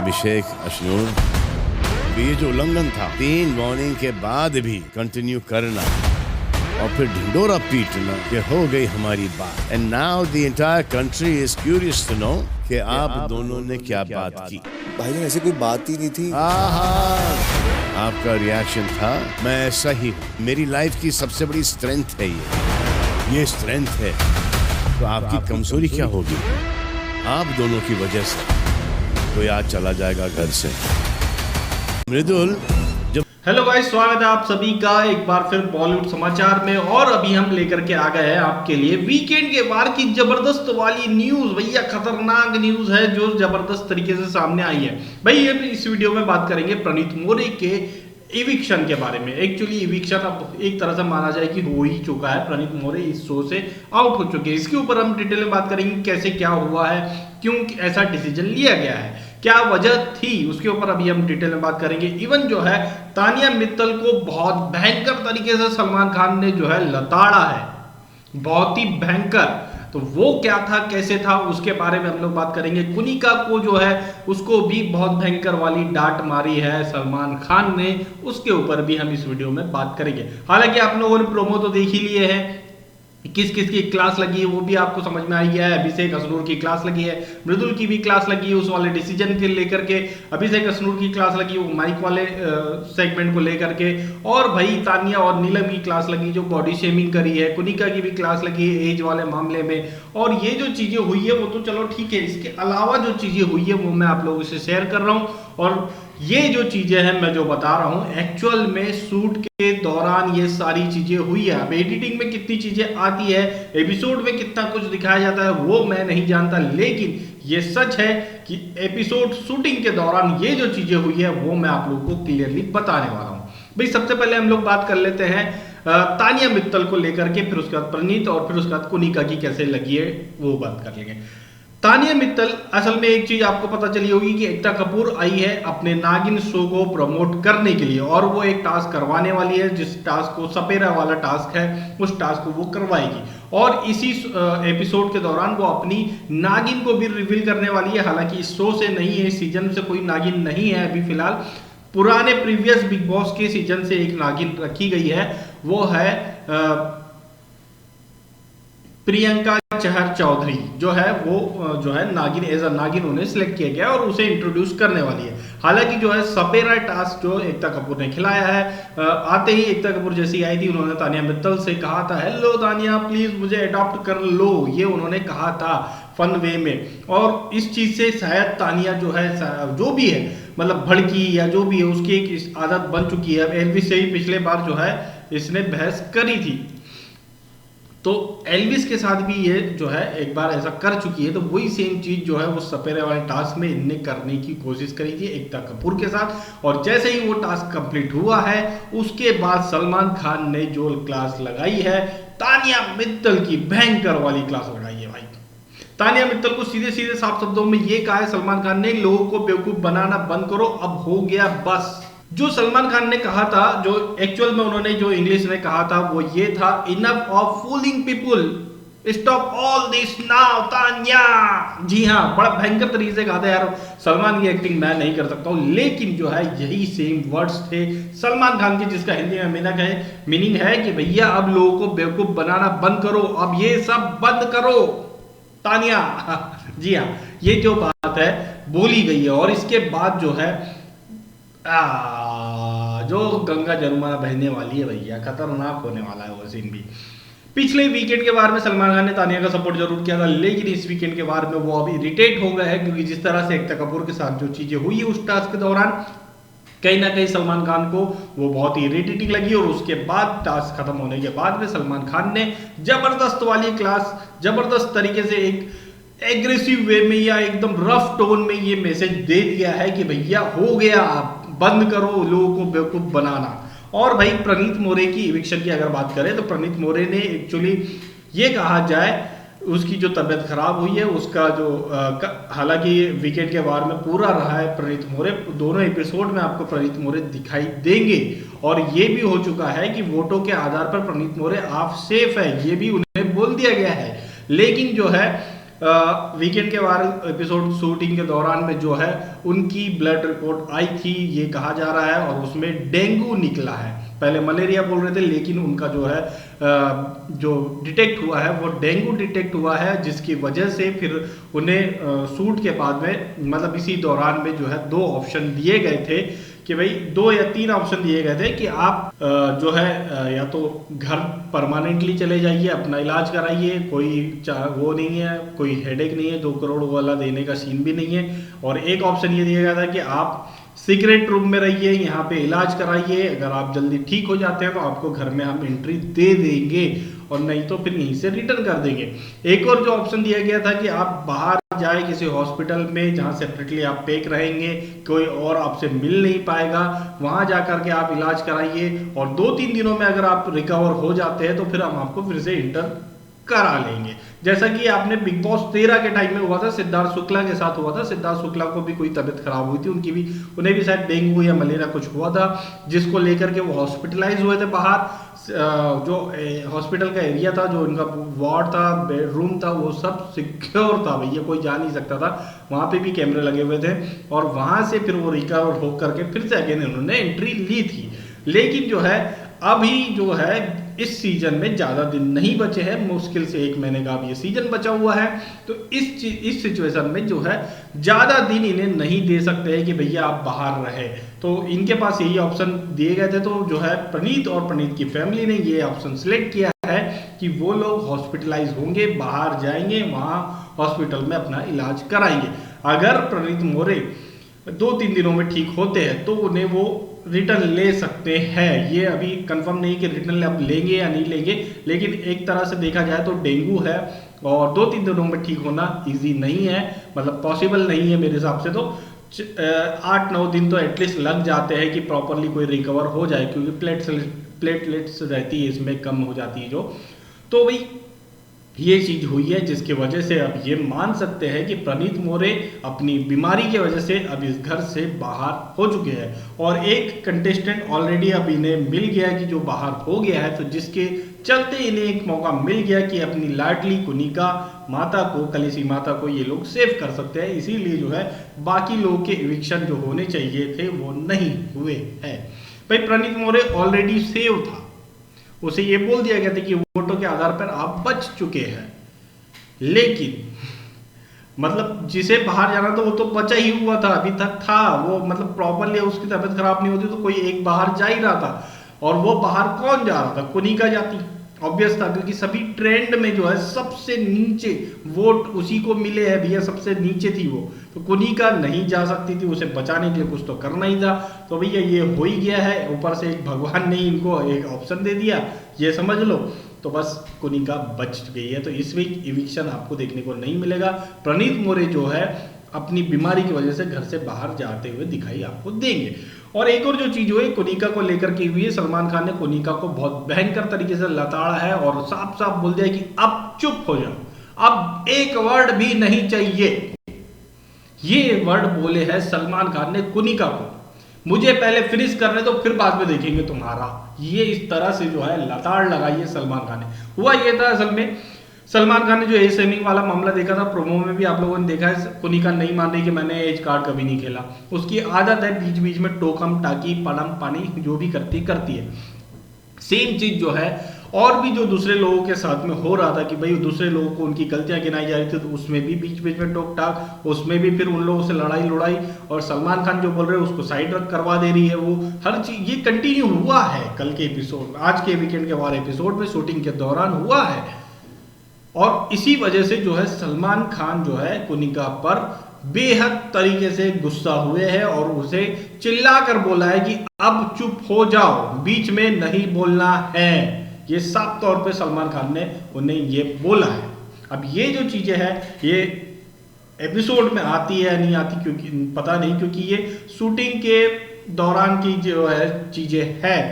अभिषेक अश्नूर, ये जो उल्लंघन था 3 वार्निंग के बाद भी कंटिन्यू करना और फिर ढिंडोरा पीटना कि हो गई हमारी बात। And now the entire country is curious to know कि आप दोनों ने क्या बात की। भाईजान ऐसी कोई बात ही नहीं थी। आपका रिएक्शन था मैं ऐसा ही हूँ। मेरी लाइफ की सबसे बड़ी स्ट्रेंथ है ये स्ट्रेंथ है। तो आपकी कमजोरी क्या होगी? आप दोनों की वजह से कोई आज चला जाएगा घर से। मृदुल, हेलो गाइस, स्वागत है आप सभी का एक बार फिर बॉलीवुड समाचार में। और अभी हम लेकर के आ गए हैं आपके लिए वीकेंड के बार की जबरदस्त वाली न्यूज। भैया खतरनाक न्यूज है जो जबरदस्त तरीके से सामने आई है। भाई इस वीडियो में बात करेंगे प्रणीत मोरे के इविक्शन के बारे में। एक्चुअली इविक्शन अब एक तरह से माना जाए कि हो ही चुका है। प्रणीत मोरे इस शो से आउट हो चुके हैं। इसके ऊपर हम डिटेल में बात करेंगे कैसे क्या हुआ है, क्यों ऐसा डिसीजन लिया गया है, क्या वजह थी, उसके ऊपर अभी हम डिटेल में बात करेंगे। इवन जो है तानिया मित्तल को बहुत भयंकर तरीके से सलमान खान ने जो है लताड़ा है, बहुत ही भयंकर। तो वो क्या था, कैसे था, उसके बारे में हम लोग बात करेंगे। कुनिका को जो है उसको भी बहुत भयंकर वाली डांट मारी है सलमान खान ने, उसके ऊपर भी हम इस वीडियो में बात करेंगे। हालांकि आप लोगों ने प्रोमो तो देख ही लिए हैं, किस किस की क्लास लगी है वो भी आपको समझ में आ गया है। अभिषेक अश्नूर की क्लास लगी है, मृदुल की भी क्लास लगी है उस वाले डिसीजन के लेकर के। अभिषेक अश्नूर की क्लास लगी वो माइक वाले सेगमेंट को लेकर के। और भाई तानिया और नीलम की क्लास लगी जो बॉडी शेमिंग करी है। कुनिका की भी क्लास लगी है एज वाले मामले में। और ये जो चीजें हुई है वो तो चलो ठीक है, इसके अलावा जो चीजें हुई है वो मैं आप लोगों से शेयर कर रहा हूँ। और ये जो चीजें हैं मैं जो बता रहा हूं एक्चुअल में शूट के दौरान ये सारी चीजें हुई है। अब एडिटिंग में कितनी चीजें आती है, एपिसोड में कितना कुछ दिखाया जाता है वो मैं नहीं जानता, लेकिन ये सच है कि एपिसोड शूटिंग के दौरान ये जो चीजें हुई है वो मैं आप लोगों को क्लियरली बताने वाला हूं। भाई सबसे पहले हम लोग बात कर लेते हैं तानिया मित्तल को लेकर के, फिर उसके बाद प्रणीत और फिर उसके बाद कुनिका की कैसे लगी है वो बात कर लेंगे। तानिया मित्तल, असल में एक चीज आपको पता चली होगी कि एकता कपूर आई है अपने नागिन शो को प्रमोट करने के लिए और वो एक टास्क करवाने वाली है, जिस टास्क को सपेरा वाला टास्क है उस टास्क को वो करवाएगी। और इसी एपिसोड के दौरान वो अपनी नागिन को भी रिवील करने वाली है। हालांकि इस शो से नहीं है, इस सीजन से कोई नागिन नहीं है अभी फिलहाल। पुराने प्रीवियस बिग बॉस के सीजन से एक नागिन रखी गई है, वो है प्रियंका चहर चौधरी जो है वो जो है नागिन एज अ नागिन उन्हें सिलेक्ट किया गया और उसे इंट्रोड्यूस करने वाली है। हालांकि जो है सपेरा टास्क जो एकता कपूर ने खिलाया है, आते ही एकता कपूर जैसी आई थी उन्होंने तानिया मित्तल से कहा था हेलो तानिया प्लीज मुझे अडॉप्ट कर लो, ये उन्होंने कहा था फन वे में। और इस चीज से शायद तानिया जो है जो भी है मतलब भड़की या जो भी है उसकी एक आदत बन चुकी है। एल्विस से ही पिछले बार जो है इसने बहस करी थी, तो एल्विस के साथ भी ये जो है एक बार ऐसा कर चुकी है। तो वही सेम चीज जो है वो सपेरे वाले टास्क में इनने करने की कोशिश करी थी एकता कपूर के साथ। और जैसे ही वो टास्क कंप्लीट हुआ है उसके बाद सलमान खान ने जो क्लास लगाई है तानिया मित्तल की, भयंकर वाली क्लास लगाई है भाई। तानिया मित्तल को सीधे सीधे साफ शब्दों में ये कहा है सलमान खान ने, लोगों को बेवकूफ बनाना बंद करो, अब हो गया बस। जो सलमान खान ने कहा था, जो एक्चुअल में उन्होंने जो इंग्लिश में कहा था वो ये था, enough of fooling people, stop all this now Tania. जी हाँ, बड़ा भयंकर तरीके से कहा था यार। सलमान की एक्टिंग मैं नहीं कर सकता हूँ, लेकिन जो है यही सेम वर्ड्स थे सलमान खान के, जिसका हिंदी में मीनिंग है कि भैया अब लोगों को बेवकूफ बनाना बंद करो, अब ये सब बंद करो तानिया। जी हाँ, ये जो बात है बोली गई है। और इसके बाद जो है जो गंगा जमुना बहने वाली है भैया, खतरनाक होने वाला है वो सीन भी। पिछले वीकेंड के बार में सलमान खान ने तानिया का सपोर्ट जरूर किया था, लेकिन इस वीकेंड के बार में वो अभी इरिटेट हो गए हैं, क्योंकि जिस तरह से एकता कपूर के साथ जो चीजें हुई उस टास्क के दौरान कहीं ना कहीं सलमान खान को वो बहुत ही इरिटेटिंग लगी। और उसके बाद टास्क खत्म होने के बाद में सलमान खान ने जबरदस्त वाली क्लास, जबरदस्त तरीके से एक एग्रेसिव वे में या एकदम रफ टोन में ये मैसेज दे दिया है कि भैया हो गया, बंद करो लोगों को बेवकूफ बनाना। और भाई प्रणीत मोरे की इविक्शन की अगर बात करें तो प्रणीत मोरे ने एक्चुअली ये कहा जाए उसकी जो तबीयत खराब हुई है उसका जो हालांकि वीकेंड के बार में पूरा रहा है प्रणीत मोरे, दोनों एपिसोड में आपको प्रणीत मोरे दिखाई देंगे। और ये भी हो चुका है कि वोटों के आधार पर प्रणीत मोरे आप सेफ है, ये भी उन्हें बोल दिया गया है। लेकिन जो है वीकेंड के वार एपिसोड शूटिंग के दौरान में जो है उनकी ब्लड रिपोर्ट आई थी, ये कहा जा रहा है, और उसमें डेंगू निकला है। पहले मलेरिया बोल रहे थे, लेकिन उनका जो है जो डिटेक्ट हुआ है वो डेंगू डिटेक्ट हुआ है, जिसकी वजह से फिर उन्हें शूट के बाद में मतलब इसी दौरान में जो है 2 ऑप्शन दिए गए थे कि भाई 2 या 3 ऑप्शन दिए गए थे कि आप जो है या तो घर परमानेंटली चले जाइए, अपना इलाज कराइए, कोई वो नहीं है, कोई हेडेक नहीं है, 2 करोड़ वाला देने का सीन भी नहीं है, और एक ऑप्शन ये दिया गया था कि आप सीक्रेट रूम में रहिए, यहाँ पे इलाज कराइए, अगर आप जल्दी ठीक हो जाते हैं तो आपको घर में हम एंट्री दे देंगे, और नहीं तो फिर यहीं से रिटर्न कर देंगे। एक और जो ऑप्शन दिया गया था कि आप बाहर जाए किसी हॉस्पिटल में जहां सेपरेटली आप पैक रहेंगे, कोई और आपसे मिल नहीं पाएगा, वहां जाकर के आप इलाज कराइए, और 2-3 दिनों में अगर आप रिकवर हो जाते हैं तो फिर हम आपको फिर से इंटर करा लेंगे। जैसा कि आपने बिग बॉस 13 के टाइम में हुआ था, सिद्धार्थ शुक्ला के साथ हुआ था। सिद्धार्थ शुक्ला को भी कोई तबीयत खराब हुई थी, उन्हें भी शायद डेंगू या मलेरिया कुछ हुआ था, जिसको लेकर के वो हॉस्पिटलाइज हुए थे बाहर। जो हॉस्पिटल का एरिया था, जो उनका वार्ड था, बेडरूम था, वो सब सिक्योर था भैया, कोई जा नहीं सकता था, वहां पे भी कैमरे लगे हुए थे, और वहां से फिर वो रिकवर होकर के फिर से अगेन उन्होंने एंट्री ली थी। लेकिन जो है अभी जो है इस सीजन में ज्यादा दिन नहीं बचे हैं, मुश्किल से 1 महीने का अब ये सीजन बचा हुआ है, तो इस सिचुएशन में जो है ज्यादा दिन इन्हें नहीं दे सकते हैं कि भैया आप बाहर रहे। तो इनके पास यही ऑप्शन दिए गए थे, तो जो है प्रणीत और प्रणीत की फैमिली ने ये ऑप्शन सिलेक्ट किया है कि वो लोग हॉस्पिटलाइज होंगे, बाहर जाएंगे, वहां हॉस्पिटल में अपना इलाज कराएंगे। अगर प्रणीत मोरे 2-3 दिनों में ठीक होते हैं तो उन्हें वो रिटर्न ले सकते हैं। ये अभी कंफर्म नहीं कि रिटर्न अब लेंगे या नहीं लेंगे, लेकिन एक तरह से देखा जाए तो डेंगू है और 2-3 दिनों में ठीक होना इजी नहीं है, मतलब पॉसिबल नहीं है मेरे हिसाब से। तो 8-9 दिन तो एटलीस्ट लग जाते हैं कि प्रॉपरली कोई रिकवर हो जाए, क्योंकि प्लेटलेट्स रहती है इसमें, कम हो जाती है जो। तो भाई ये चीज हुई है, जिसकी वजह से अब ये मान सकते हैं कि प्रणीत मोरे अपनी बीमारी की वजह से अब इस घर से बाहर हो चुके हैं, और एक कंटेस्टेंट ऑलरेडी अब इन्हें मिल गया कि जो बाहर हो गया है, तो जिसके चलते इन्हें एक मौका मिल गया कि अपनी लाडली कुनिका माता को, कलिसी माता को ये लोग सेव कर सकते हैं। इसीलिए जो है बाकी लोगों के इविक्शन जो होने चाहिए थे वो नहीं हुए हैं। भाई प्रणीत मोरे ऑलरेडी सेव था, उसे ये बोल दिया गया था कि वोटों के आधार पर आप बच चुके हैं, लेकिन मतलब जिसे बाहर जाना था वो तो बचा ही हुआ था, अभी तक था वो, मतलब प्रॉपरली उसकी तबीयत खराब नहीं होती तो कोई एक बाहर जा ही रहा था, और वो बाहर कौन जा रहा था? कुनिका जाती, ऑब्वियस था, क्योंकि सभी ट्रेंड में जो है सबसे नीचे वोट उसी को मिले हैं भैया, सबसे नीचे थी वो, तो कुनिका नहीं जा सकती थी, उसे बचाने के लिए कुछ तो करना ही था। तो भैया ये हो ही गया है, ऊपर से एक भगवान ने इनको एक ऑप्शन दे दिया, ये समझ लो, तो बस कुनिका बच गई है। तो इस वीक इविक्शन आपको देखने को नहीं मिलेगा। प्रणीत मोरे जो है अपनी बीमारी की वजह से घर से बाहर जाते हुए दिखाई आपको देंगे। और एक और जो चीज हुई कुनिका को लेकर के हुई है, सलमान खान ने कुनिका को बहुत भयंकर तरीके से लताड़ा है और साफ साफ बोल दिया कि अब चुप हो जाओ, अब एक वर्ड भी नहीं चाहिए। ये वर्ड बोले हैं सलमान खान ने कुनिका को, मुझे पहले फिनिश करने दो, फिर बाद में देखेंगे तुम्हारा। ये इस तरह से जो है लताड़ लगाई है सलमान खान ने। हुआ ये था असल में, सलमान खान ने जो एज शेमिंग वाला मामला देखा था, प्रोमो में भी आप लोगों ने देखा है, कुनिका नहीं मान रही कि मैंने एज कार्ड कभी नहीं खेला। उसकी आदत है बीच बीच में टोकम टाकी पड़म पानी जो भी करती है। सेम चीज जो है और भी जो दूसरे लोगों के साथ में हो रहा था कि भाई दूसरे लोगों को उनकी गलतियां गिनाई जा रही थी, तो उसमें भी बीच बीच में टोक टाक, उसमें भी फिर उन लोगों से लड़ाई, और सलमान खान जो बोल रहे हैं उसको साइड रख करवा दे रही है वो। हर चीज ये कंटिन्यू हुआ है कल के एपिसोड में, आज के वीकेंड के वार एपिसोड में शूटिंग के दौरान हुआ है। और इसी वजह से जो है सलमान खान जो है कुनिका पर बेहद तरीके से गुस्सा हुए हैं और उसे चिल्लाकर बोला है कि अब चुप हो जाओ, बीच में नहीं बोलना है। ये साफ तौर पे सलमान खान ने उन्हें ये बोला है। अब ये जो चीजें हैं ये एपिसोड में आती है या नहीं आती क्योंकि पता नहीं, क्योंकि ये शूटिंग के दौरान की जो है चीजें हैं,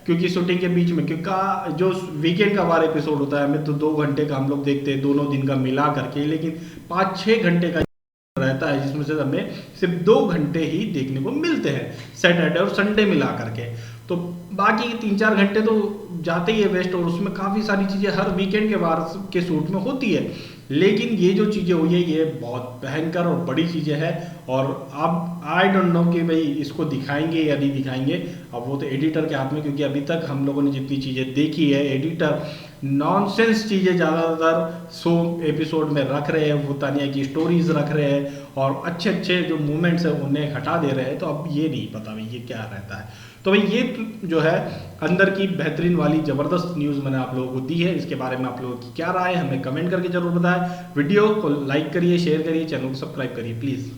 क्योंकि शूटिंग के बीच में, क्योंकि जो वीकेंड का वार एपिसोड होता है हमें तो 2 घंटे का हम लोग देखते हैं, दोनों दिन का मिला करके, लेकिन 5-6 घंटे का रहता है जिसमें से हमें सिर्फ 2 घंटे ही देखने को मिलते हैं, सैटरडे और संडे मिला करके। तो बाकी 3-4 घंटे तो जाते ही है वेस्ट, और उसमें काफ़ी सारी चीज़ें हर वीकेंड के वार के शूट में होती है। लेकिन ये जो चीज़ें हुई है ये बहुत भयंकर और बड़ी चीज़ें हैं। और अब आई डोंट नो कि भाई इसको दिखाएंगे या नहीं दिखाएंगे, अब वो तो एडिटर के हाथ में, क्योंकि अभी तक हम लोगों ने जितनी चीज़ें देखी है एडिटर नॉनसेंस चीज़ें ज़्यादातर 100 एपिसोड में रख रहे हैं, वो तानिया की स्टोरीज रख रहे हैं और अच्छे अच्छे जो मूवमेंट्स हैं उन्हें हटा दे रहे हैं। तो अब ये नहीं पता भाई ये क्या रहता है। तो भाई ये जो है अंदर की बेहतरीन वाली ज़बरदस्त न्यूज़ मैंने आप लोगों को दी है। इसके बारे में आप लोगों की क्या राय है हमें कमेंट करके जरूर बताएं। वीडियो को लाइक करिए, शेयर करिए, चैनल को सब्सक्राइब करिए प्लीज़।